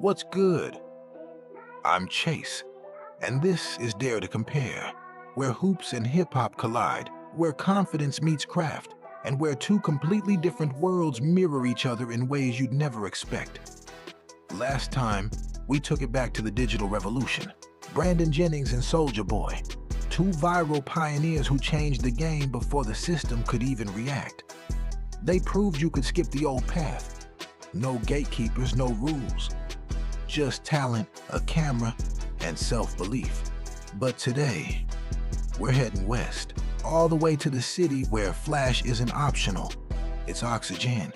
What's good? I'm Chase, and this is Dare to Compare, where hoops and hip-hop collide, where confidence meets craft, and where two completely different worlds mirror each other in ways you'd never expect. Last time, we took it back to the digital revolution. Brandon Jennings and Soulja Boy, two viral pioneers who changed the game before the system could even react. They proved you could skip the old path. No gatekeepers, no rules. Just talent, a camera, and self-belief. But today, we're heading west, all the way to the city where flash isn't optional. It's oxygen,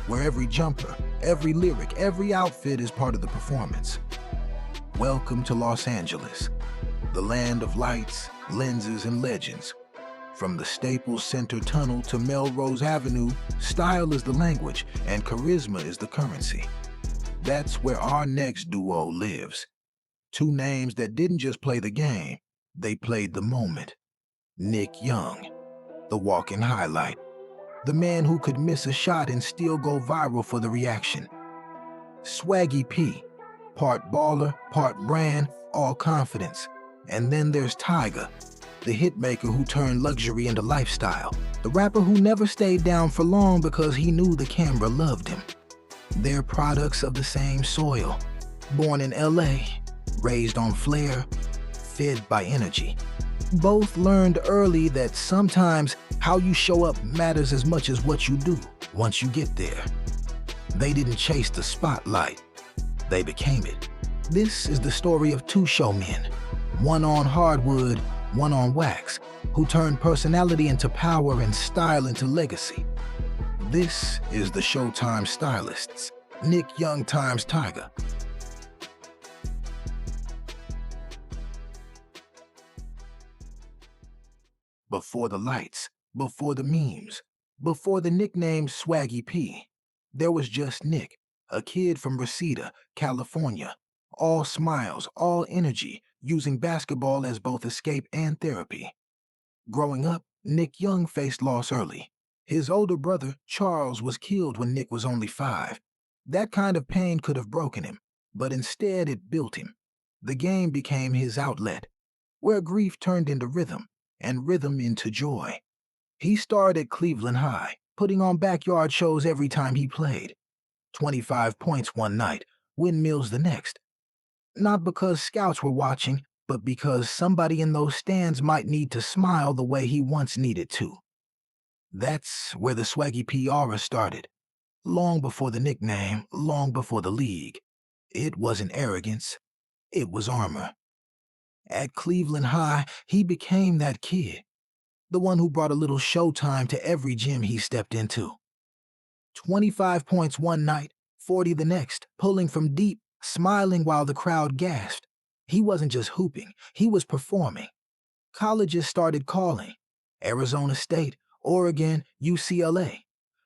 where every jumper, every lyric, every outfit is part of the performance. Welcome to Los Angeles, the land of lights, lenses, and legends. From the Staples Center Tunnel to Melrose Avenue, style is the language and charisma is the currency. That's where our next duo lives. Two names that didn't just play the game, they played the moment. Nick Young, the walking highlight. The man who could miss a shot and still go viral for the reaction. Swaggy P, part baller, part brand, all confidence. And then there's Tyga, the hitmaker who turned luxury into lifestyle. The rapper who never stayed down for long because he knew the camera loved him. They're products of the same soil. Born in LA, raised on flair, fed by energy. Both learned early that sometimes how you show up matters as much as what you do once you get there. They didn't chase the spotlight, they became it. This is the story of two showmen, one on hardwood, one on wax, who turned personality into power and style into legacy. This is the Showtime stylists, Nick Young times Tyga. Before the lights, before the memes, before the nickname Swaggy P, there was just Nick, a kid from Reseda, California. All smiles, all energy, using basketball as both escape and therapy. Growing up, Nick Young faced loss early. His older brother, Charles, was killed when Nick was only 5. That kind of pain could have broken him, but instead it built him. The game became his outlet, where grief turned into rhythm, and rhythm into joy. He starred at Cleveland High, putting on backyard shows every time he played. 25 points one night, windmills the next. Not because scouts were watching, but because somebody in those stands might need to smile the way he once needed to. That's where the Swaggy P aura started. Long before the nickname, long before the league. It wasn't arrogance, it was armor. At Cleveland High, he became that kid, the one who brought a little showtime to every gym he stepped into. 25 points one night, 40 the next, pulling from deep, smiling while the crowd gasped. He wasn't just hooping, he was performing. Colleges started calling. Arizona State, Oregon, UCLA.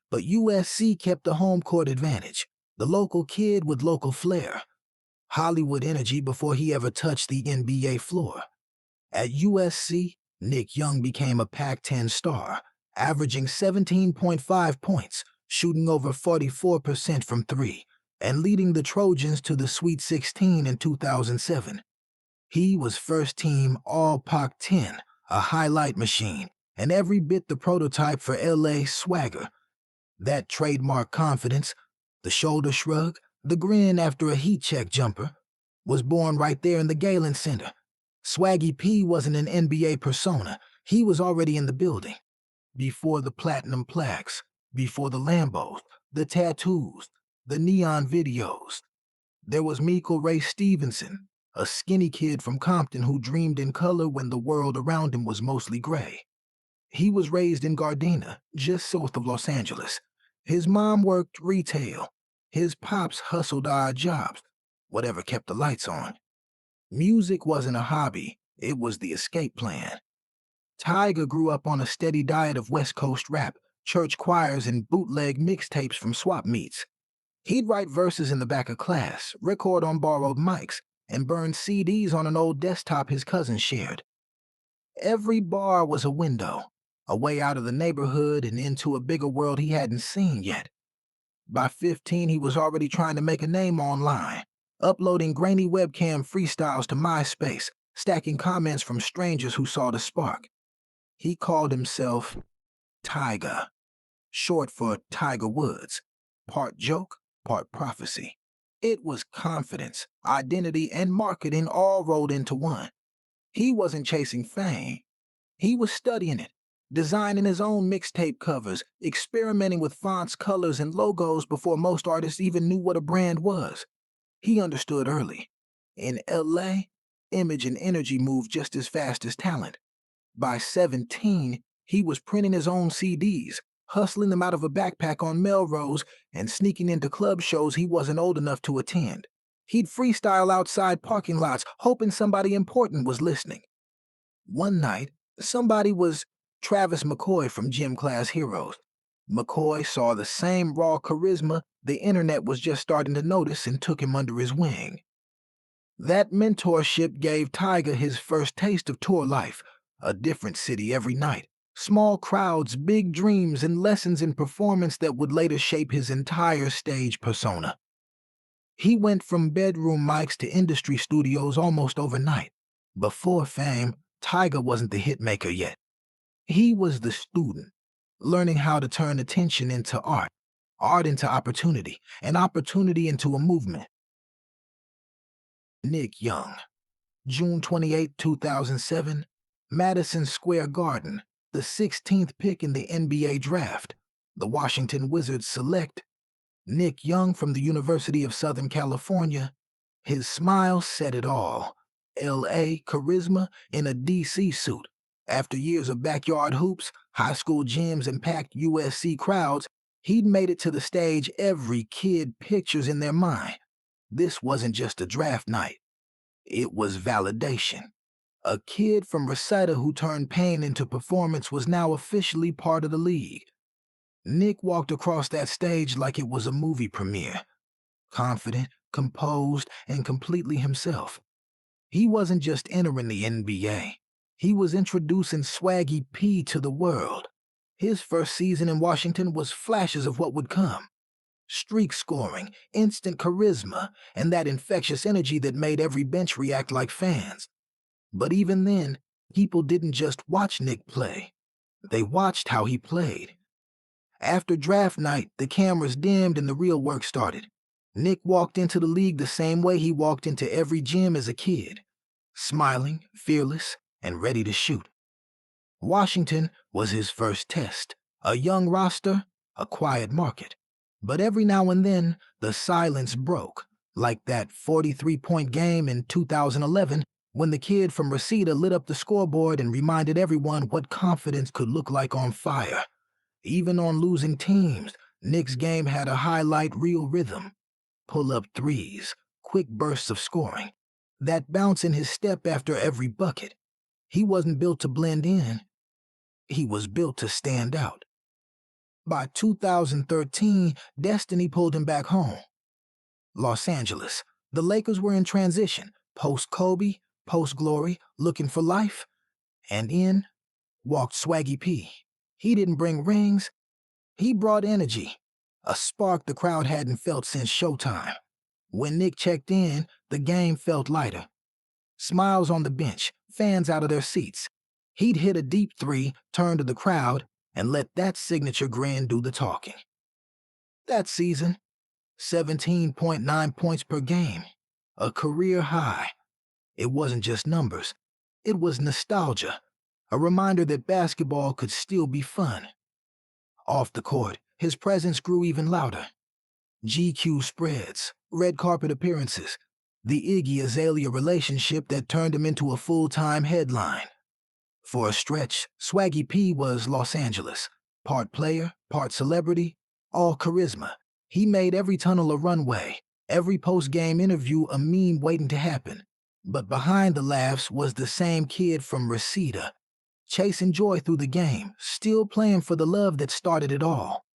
But USC kept the home court advantage, the local kid with local flair. Hollywood energy before he ever touched the NBA floor. At USC, Nick Young became a Pac-10 star, averaging 17.5 points, shooting over 44% from three, and leading the Trojans to the Sweet 16 in 2007. He was first-team All-Pac-10, a highlight machine, and every bit the prototype for LA swagger. That trademark confidence, the shoulder shrug, the grin after a heat check jumper, was born right there in the Galen Center. Swaggy P wasn't an NBA persona, he was already in the building. Before the platinum plaques, before the Lambos, the tattoos, the neon videos. There was Michael Ray Stevenson, a skinny kid from Compton who dreamed in color when the world around him was mostly gray. He was raised in Gardena, just south of Los Angeles. His mom worked retail. His pops hustled odd jobs, whatever kept the lights on. Music wasn't a hobby, it was the escape plan. Tyga grew up on a steady diet of West Coast rap, church choirs, and bootleg mixtapes from swap meets. He'd write verses in the back of class, record on borrowed mics, and burn CDs on an old desktop his cousins shared. Every bar was a window, a way out of the neighborhood and into a bigger world he hadn't seen yet. By 15, he was already trying to make a name online, uploading grainy webcam freestyles to MySpace, stacking comments from strangers who saw the spark. He called himself Tyga, short for Tiger Woods, part joke, part prophecy. It was confidence, identity, and marketing all rolled into one. He wasn't chasing fame. He was studying it, designing his own mixtape covers, experimenting with fonts, colors, and logos before most artists even knew what a brand was. He understood early. In LA, image and energy moved just as fast as talent. By 17, he was printing his own CDs, hustling them out of a backpack on Melrose, and sneaking into club shows he wasn't old enough to attend. He'd freestyle outside parking lots, hoping somebody important was listening. One night, somebody was Travis McCoy from Gym Class Heroes. McCoy saw the same raw charisma the internet was just starting to notice and took him under his wing. That mentorship gave Tyga his first taste of tour life, a different city every night, small crowds, big dreams, and lessons in performance that would later shape his entire stage persona. He went from bedroom mics to industry studios almost overnight. Before fame, Tyga wasn't the hitmaker yet. He was the student, learning how to turn attention into art, art into opportunity, and opportunity into a movement. Nick Young, June 28, 2007, Madison Square Garden, the 16th pick in the NBA draft. The Washington Wizards select Nick Young from the University of Southern California. His smile said it all. LA charisma in a DC suit. After years of backyard hoops, high school gyms, and packed USC crowds, he'd made it to the stage every kid pictures in their mind. This wasn't just a draft night. It was validation. A kid from Reseda who turned pain into performance was now officially part of the league. Nick walked across that stage like it was a movie premiere, confident, composed, and completely himself. He wasn't just entering the NBA. He was introducing Swaggy P to the world. His first season in Washington was flashes of what would come. Streak scoring, instant charisma, and that infectious energy that made every bench react like fans. But even then, people didn't just watch Nick play. They watched how he played. After draft night, the cameras dimmed and the real work started. Nick walked into the league the same way he walked into every gym as a kid, smiling, fearless, and ready to shoot. Washington was his first test. A young roster, a quiet market. But every now and then, the silence broke, like that 43-point game in 2011 when the kid from Reseda lit up the scoreboard and reminded everyone what confidence could look like on fire. Even on losing teams, Nick's game had a highlight reel rhythm. Pull-up threes, quick bursts of scoring. That bounce in his step after every bucket. He wasn't built to blend in. He was built to stand out. By 2013, destiny pulled him back home. Los Angeles. The Lakers were in transition, post-Kobe, post-glory, looking for life. And in walked Swaggy P. He didn't bring rings. He brought energy, a spark the crowd hadn't felt since Showtime. When Nick checked in, the game felt lighter. Smiles on the bench, fans out of their seats. He'd hit a deep three, turn to the crowd, and let that signature grin do the talking. That season, 17.9 points per game, a career high. It wasn't just numbers. It was nostalgia, a reminder that basketball could still be fun. Off the court, his presence grew even louder. GQ spreads, red carpet appearances, the Iggy Azalea relationship that turned him into a full-time headline. For a stretch, Swaggy P was Los Angeles, part player, part celebrity, all charisma. He made every tunnel a runway, every post-game interview a meme waiting to happen. But behind the laughs was the same kid from Reseda, chasing joy through the game, still playing for the love that started it all.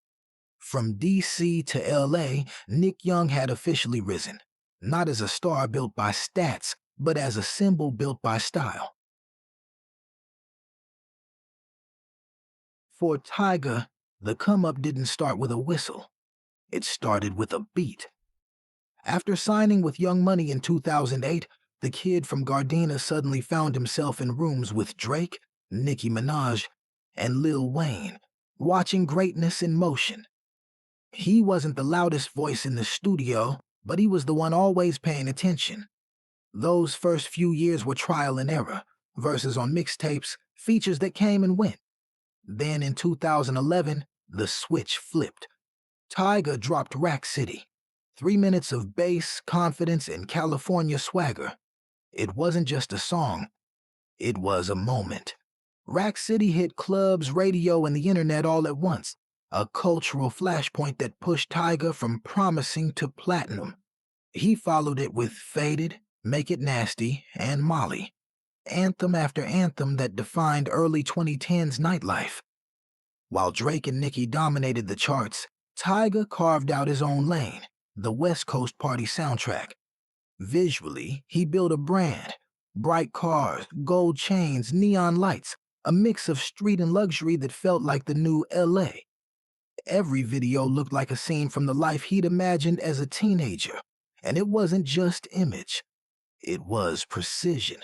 From DC to LA, Nick Young had officially risen, not as a star built by stats, but as a symbol built by style. For Tyga, the come-up didn't start with a whistle. It started with a beat. After signing with Young Money in 2008, the kid from Gardena suddenly found himself in rooms with Drake, Nicki Minaj, and Lil Wayne, watching greatness in motion. He wasn't the loudest voice in the studio, but he was the one always paying attention. Those first few years were trial and error, verses on mixtapes, features that came and went. Then in 2011, the switch flipped. Tyga dropped Rack City. 3 minutes of bass, confidence, and California swagger. It wasn't just a song, it was a moment. Rack City hit clubs, radio, and the internet all at once. A cultural flashpoint that pushed Tyga from promising to platinum. He followed it with Faded, Make It Nasty, and Molly. Anthem after anthem that defined early 2010s nightlife. While Drake and Nicki dominated the charts, Tyga carved out his own lane, the West Coast party soundtrack. Visually, he built a brand. Bright cars, gold chains, neon lights, a mix of street and luxury that felt like the new LA. Every video looked like a scene from the life he'd imagined as a teenager. And it wasn't just image, it was precision.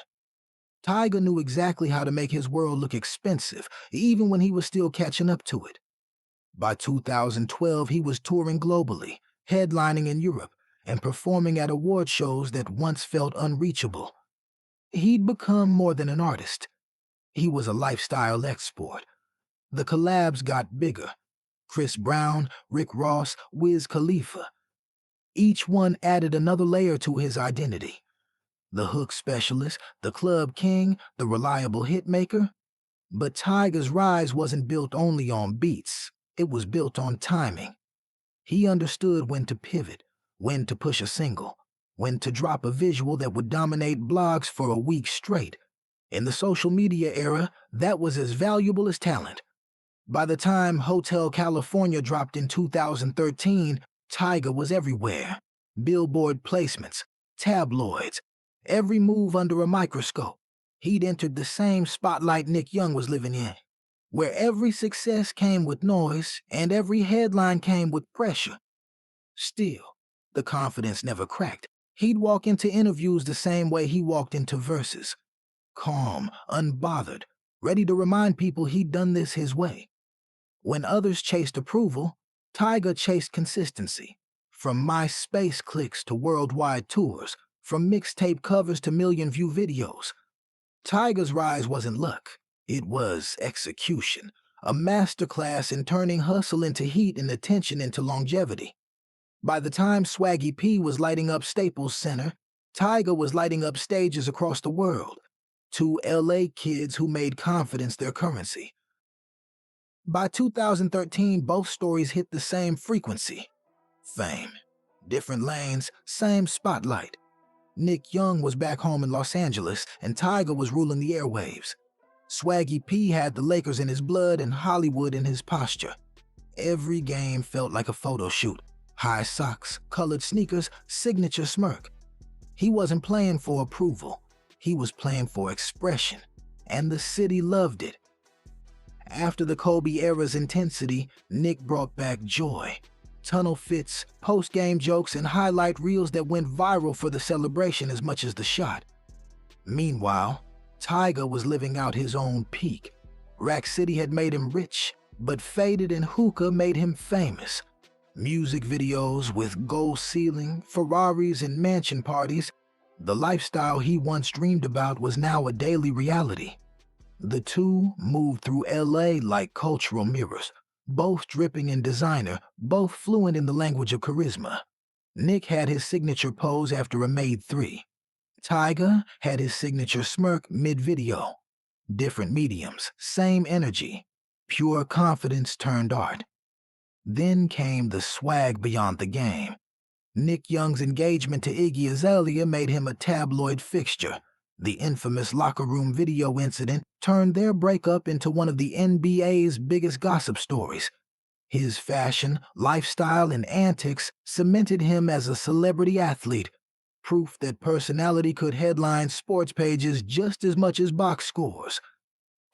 Tyga knew exactly how to make his world look expensive, even when he was still catching up to it. By 2012, he was touring globally, headlining in Europe, and performing at award shows that once felt unreachable. He'd become more than an artist. He was a lifestyle export. The collabs got bigger. Chris Brown, Rick Ross, Wiz Khalifa. Each one added another layer to his identity. The hook specialist, the club king, the reliable hitmaker. But Tyga's rise wasn't built only on beats. It was built on timing. He understood when to pivot, when to push a single, when to drop a visual that would dominate blogs for a week straight. In the social media era, that was as valuable as talent. By the time Hotel California dropped in 2013, Tyga was everywhere. Billboard placements, tabloids, every move under a microscope. He'd entered the same spotlight Nick Young was living in, where every success came with noise and every headline came with pressure. Still, the confidence never cracked. He'd walk into interviews the same way he walked into verses. Calm, unbothered, ready to remind people he'd done this his way. When others chased approval, Tyga chased consistency. From MySpace clicks to worldwide tours, from mixtape covers to million-view videos. Tyga's rise wasn't luck. It was execution, a masterclass in turning hustle into heat and attention into longevity. By the time Swaggy P was lighting up Staples Center, Tyga was lighting up stages across the world. Two LA kids who made confidence their currency. By 2013, both stories hit the same frequency. Fame. Different lanes, same spotlight. Nick Young was back home in Los Angeles, and Tyga was ruling the airwaves. Swaggy P had the Lakers in his blood and Hollywood in his posture. Every game felt like a photo shoot. High socks, colored sneakers, signature smirk. He wasn't playing for approval. He was playing for expression, and the city loved it. After the Kobe era's intensity, Nick brought back joy. Tunnel fits, post-game jokes, and highlight reels that went viral for the celebration as much as the shot. Meanwhile, Tyga was living out his own peak. Rack City had made him rich, but Faded and Hookah made him famous. Music videos with gold ceiling, Ferraris, and mansion parties. The lifestyle he once dreamed about was now a daily reality. The two moved through LA like cultural mirrors, both dripping in designer, both fluent in the language of charisma. Nick had his signature pose after a Made 3. Tyga had his signature smirk mid-video. Different mediums, same energy. Pure confidence turned art. Then came the swag beyond the game. Nick Young's engagement to Iggy Azalea made him a tabloid fixture. The infamous locker room video incident turned their breakup into one of the NBA's biggest gossip stories. His fashion, lifestyle, and antics cemented him as a celebrity athlete, proof that personality could headline sports pages just as much as box scores.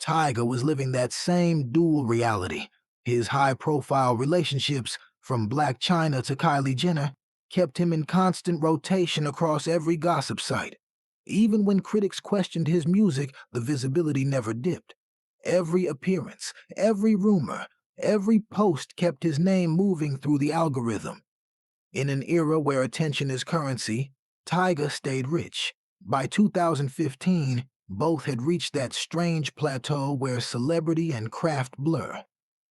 Tyga was living that same dual reality. His high-profile relationships, from Black China to Kylie Jenner, kept him in constant rotation across every gossip site. Even when critics questioned his music, the visibility never dipped. Every appearance, every rumor, every post kept his name moving through the algorithm. In an era where attention is currency, Tyga stayed rich. By 2015, both had reached that strange plateau where celebrity and craft blur.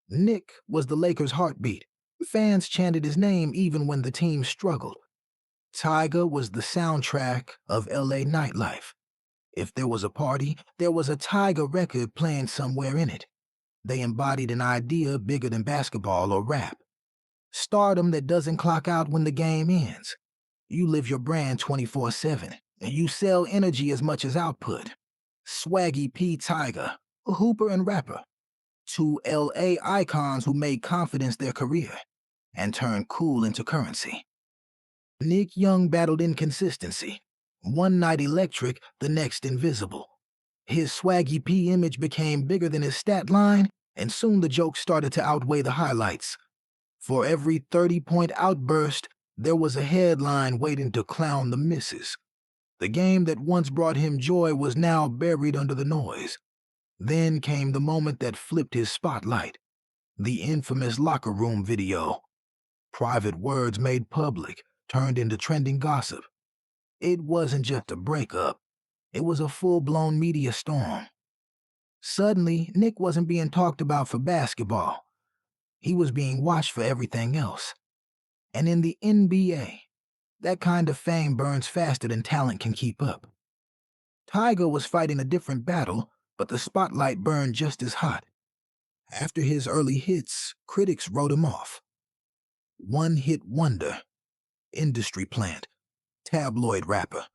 Nick was the Lakers' heartbeat. Fans chanted his name even when the team struggled. Tyga was the soundtrack of LA nightlife. If there was a party, there was a Tyga record playing somewhere in it. They embodied an idea bigger than basketball or rap. Stardom that doesn't clock out when the game ends. You live your brand 24/7, and you sell energy as much as output. Swaggy P Tyga, a hooper and rapper. Two LA icons who made confidence their career and turned cool into currency. Nick Young battled inconsistency. One night electric, the next invisible. His Swaggy P image became bigger than his stat line, and soon the jokes started to outweigh the highlights. For every 30-point outburst, there was a headline waiting to clown the misses. The game that once brought him joy was now buried under the noise. Then came the moment that flipped his spotlight. The infamous locker room video. Private words made public turned into trending gossip. It wasn't just a breakup. It was a full-blown media storm. Suddenly, Nick wasn't being talked about for basketball. He was being watched for everything else. And in the NBA, that kind of fame burns faster than talent can keep up. Tyga was fighting a different battle, but the spotlight burned just as hot. After his early hits, critics wrote him off. One-hit wonder, industry plant, tabloid rapper.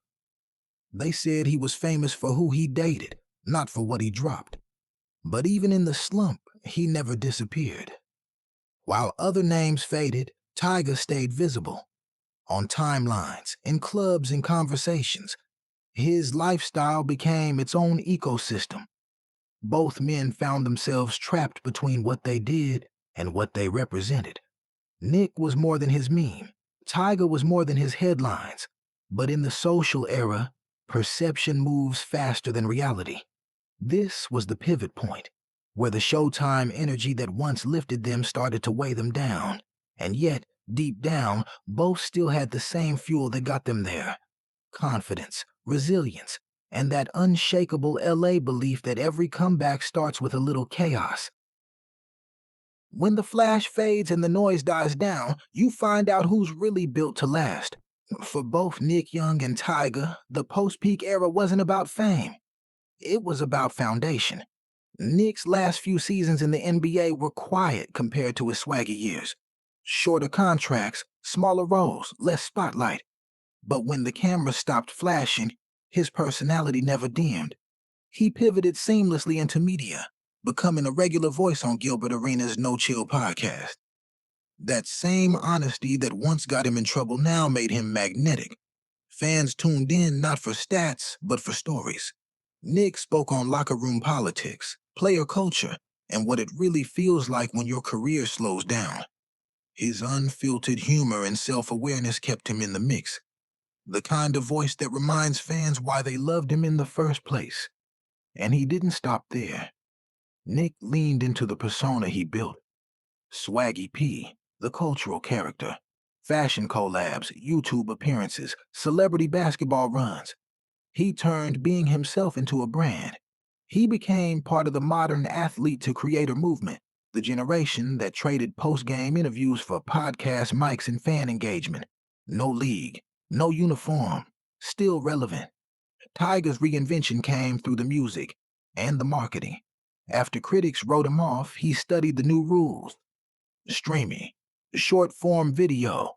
They said he was famous for who he dated, not for what he dropped. But even in the slump, he never disappeared. While other names faded, Tyga stayed visible. On timelines, in clubs and conversations, his lifestyle became its own ecosystem. Both men found themselves trapped between what they did and what they represented. Nick was more than his meme. Tyga was more than his headlines. But in the social era, perception moves faster than reality. This was the pivot point, where the Showtime energy that once lifted them started to weigh them down. And yet, deep down, both still had the same fuel that got them there. Confidence, resilience, and that unshakable LA belief that every comeback starts with a little chaos. When the flash fades and the noise dies down, you find out who's really built to last. For both Nick Young and Tyga, the post-peak era wasn't about fame. It was about foundation. Nick's last few seasons in the NBA were quiet compared to his swaggy years. Shorter contracts, smaller roles, less spotlight. But when the camera stopped flashing, his personality never dimmed. He pivoted seamlessly into media, becoming a regular voice on Gilbert Arenas' No Chill podcast. That same honesty that once got him in trouble now made him magnetic. Fans tuned in not for stats, but for stories. Nick spoke on locker room politics, player culture, and what it really feels like when your career slows down. His unfiltered humor and self-awareness kept him in the mix. The kind of voice that reminds fans why they loved him in the first place. And he didn't stop there. Nick leaned into the persona he built. Swaggy P, the cultural character. Fashion collabs, YouTube appearances, celebrity basketball runs. He turned being himself into a brand. He became part of the modern athlete-to-creator movement, the generation that traded post-game interviews for podcast mics and fan engagement. No league, no uniform, still relevant. Tyga's reinvention came through the music and the marketing. After critics wrote him off, he studied the new rules. Streaming, short-form video,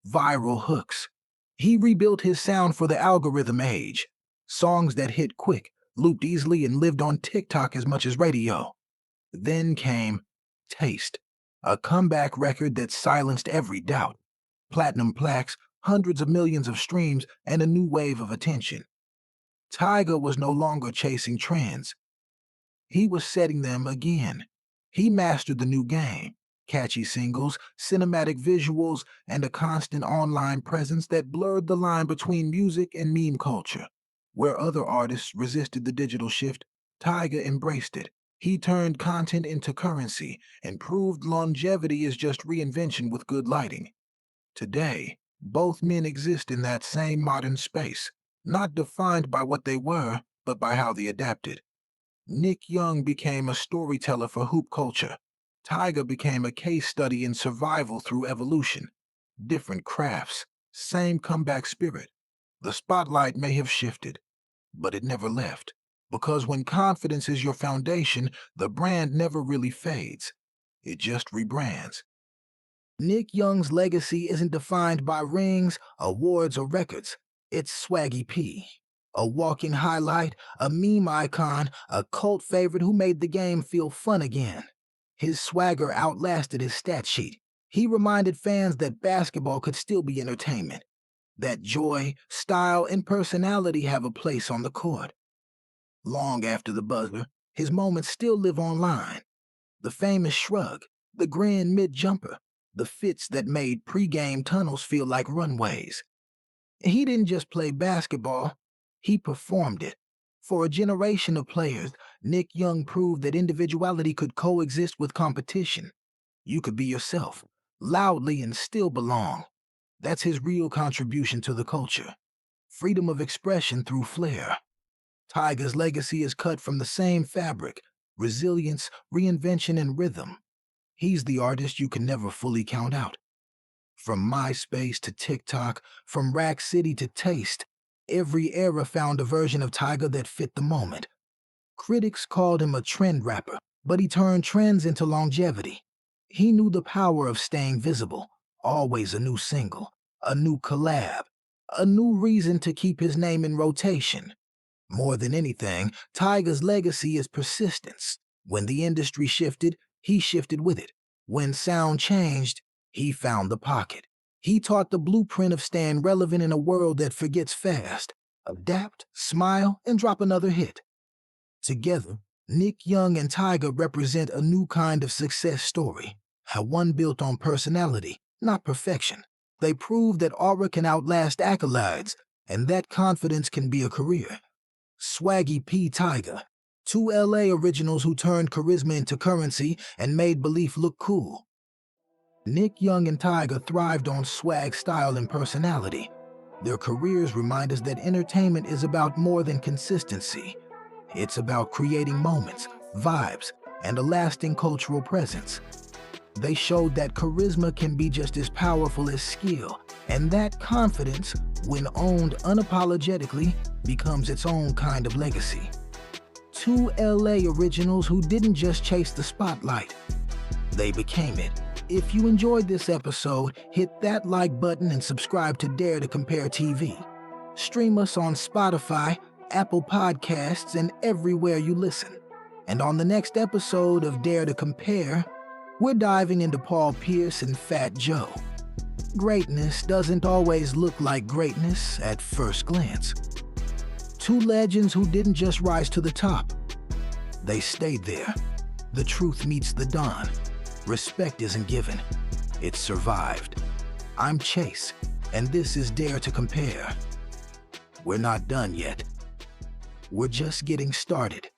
viral hooks. He rebuilt his sound for the algorithm age. Songs that hit quick, looped easily, and lived on TikTok as much as radio. Then came Taste, a comeback record that silenced every doubt. Platinum plaques, hundreds of millions of streams, and a new wave of attention. Tyga was no longer chasing trends. He was setting them again. He mastered the new game, Catchy singles, cinematic visuals, and a constant online presence that blurred the line between music and meme culture. Where other artists resisted the digital shift, Tyga embraced it. He turned content into currency and proved longevity is just reinvention with good lighting. Today, both men exist in that same modern space, not defined by what they were, but by how they adapted. Nick Young became a storyteller for hoop culture. Tyga became a case study in survival through evolution. Different crafts, same comeback spirit. The spotlight may have shifted, but it never left. Because when confidence is your foundation, the brand never really fades. It just rebrands. Nick Young's legacy isn't defined by rings, awards, or records. It's Swaggy P. A walking highlight, a meme icon, a cult favorite who made the game feel fun again. His swagger outlasted his stat sheet. He reminded fans that basketball could still be entertainment, that joy, style, and personality have a place on the court. Long after the buzzer, his moments still live online. The famous shrug, the grin mid-jumper, the fits that made pregame tunnels feel like runways. He didn't just play basketball, he performed it. For a generation of players, Nick Young proved that individuality could coexist with competition. You could be yourself, loudly, and still belong. That's his real contribution to the culture. Freedom of expression through flair. Tyga's legacy is cut from the same fabric: resilience, reinvention, and rhythm. He's the artist you can never fully count out. From MySpace to TikTok, from Rack City to Taste, every era found a version of Tyga that fit the moment. Critics called him a trend rapper, but he turned trends into longevity. He knew the power of staying visible, always a new single, a new collab, a new reason to keep his name in rotation. More than anything, Tyga's legacy is persistence. When the industry shifted, he shifted with it. When sound changed, he found the pocket. He taught the blueprint of staying relevant in a world that forgets fast. Adapt, smile, and drop another hit. Together, Nick Young and Tyga represent a new kind of success story. One built on personality, not perfection. They prove that aura can outlast accolades, and that confidence can be a career. Swaggy P. Tyga, two LA originals who turned charisma into currency and made belief look cool. Nick Young and Tyga thrived on swag, style, and personality. Their careers remind us that entertainment is about more than consistency. It's about creating moments, vibes, and a lasting cultural presence. They showed that charisma can be just as powerful as skill, and that confidence, when owned unapologetically, becomes its own kind of legacy. Two LA originals who didn't just chase the spotlight, they became it. If you enjoyed this episode, hit that like button and subscribe to Dare to Compare TV. Stream us on Spotify, Apple Podcasts, and everywhere you listen. And on the next episode of Dare to Compare, we're diving into Paul Pierce and Fat Joe. Greatness doesn't always look like greatness at first glance. Two legends who didn't just rise to the top. They stayed there. The truth meets the dawn. Respect isn't given, it's survived. I'm Chase, and this is Dare to Compare. We're not done yet. We're just getting started.